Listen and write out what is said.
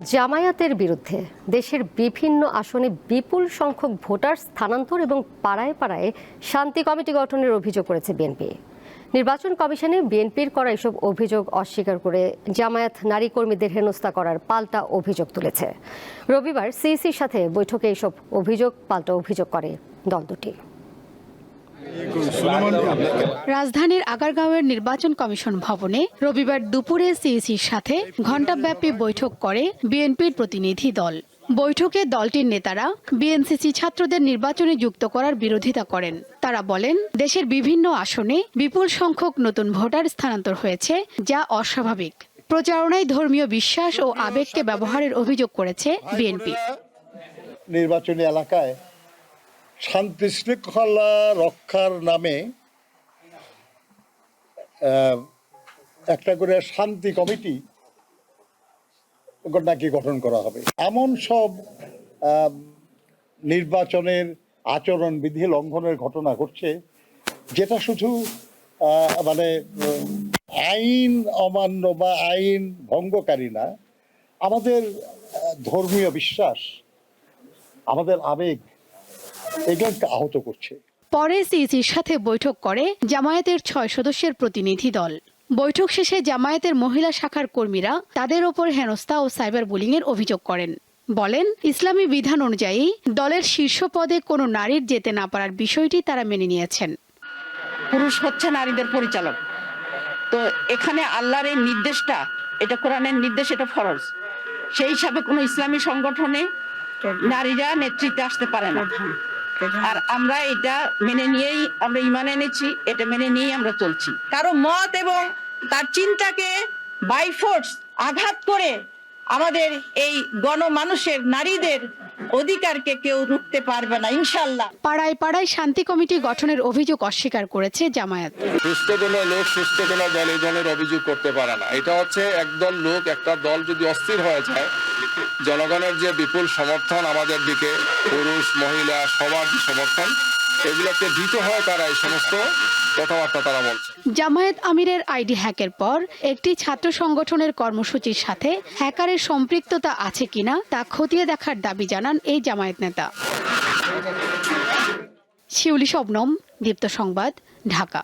জামায়াতের বিরুদ্ধে দেশের বিভিন্ন আসনে বিপুল সংখ্যক ভোটার স্থানান্তর এবং পাড়ায় পাড়ায় শান্তি কমিটি গঠনের অভিযোগ করেছে বিএনপি। নির্বাচন কমিশনে বিএনপির করা এসব অভিযোগ অস্বীকার করে জামায়াত নারী কর্মীদের হেনস্থা করার পাল্টা অভিযোগ তুলেছে। রবিবার সিইসির সাথে বৈঠকে এসব পাল্টা অভিযোগ করে দল দুটি। রাজধানীর আগারগাঁওয়ের নির্বাচন কমিশন ভবনে রবিবার দুপুরে সিইসির সাথে ঘণ্টাব্যাপী বৈঠক করে বিএনপির প্রতিনিধি দল। বৈঠকে দলটির নেতারা বিএনসিসি ছাত্রদের নির্বাচনে যুক্ত করার বিরোধিতা করেন। তারা বলেন, দেশের বিভিন্ন আসনে বিপুল সংখ্যক নতুন ভোটার স্থানান্তর হয়েছে, যা অস্বাভাবিক। প্রচারণায় ধর্মীয় বিশ্বাস ও আবেগকে ব্যবহারের অভিযোগ করেছে বিএনপি। নির্বাচনী এলাকায় শান্তি শৃঙ্খলা রক্ষার নামে একটা করে শান্তি কমিটি নাকি গঠন করা হবে, এমন সব নির্বাচনের আচরণবিধি লঙ্ঘনের ঘটনা ঘটছে, যেটা শুধু আইন অমান্য বা আইন ভঙ্গকারী না, আমাদের ধর্মীয় বিশ্বাস, আমাদের আবেগ এগুলোকে আহত করছে। পরে সিইসির সাথে বৈঠক করে জামায়াতের 6 সদস্যের প্রতিনিধি দল। বৈঠক শেষে জামায়াতের মহিলা শাখার কর্মীরা তাদের ওপর হেনস্থা ও সাইবার বুলিংয়ের অভিযোগ করেন। বলেন, ইসলামী বিধান অনুযায়ী দলের শীর্ষ পদে কোনো নারীর যেতে না পারার বিষয়টি তারা মেনে নিয়েছেন। পুরুষ হচ্ছে নারীদের পরিচালক, তো এখানে আল্লাহর এই নির্দেশটা, এটা কোরআনের নির্দেশ, এটা ফরজ। সেই হিসাবে কোনো ইসলামী সংগঠনে নারীরা নেতৃত্বে আসতে পারে না। আর আমরা এটা মেনে নিয়েই আমরা ঈমান এনেছি, এটা মেনে নিয়েই আমরা চলছি। কারো মত এবং তার চিন্তাকে বাই ফোর্স আঘাত করে আমাদের এই গণমানুষের নারীদের অধিকারকে কেউ রুখতে পারবে না ইনশাআল্লাহ। পাড়ায় পাড়ায় শান্তি কমিটি গঠনের অভিযোগ অস্বীকার করেছে জামায়াত। সুস্থ কোনো লোক সুস্থ কোনো দল এই ধরনের অভিযোগ করতে পারে না। এটা হচ্ছে একদল লোক, একটা দল যদি অস্থির হয়ে যায়, জনগণের যে বিপুল সমর্থন আমাদের দিকে, পুরুষ মহিলা সবার যে সমর্থন, এগুলোকে দিতে হয় তারা এই সমস্ত কথাবার্তা তারা বলছে। জামায়াত আমিরের আইডি হ্যাকের পর একটি ছাত্র সংগঠনের কর্মসূচির সাথে হ্যাকারের সম্পৃক্ততা আছে কিনা তা খতিয়ে দেখার দাবি জানান এই জামায়াত নেতা। শিউলি শবনম, দীপ্ত সংবাদ, ঢাকা।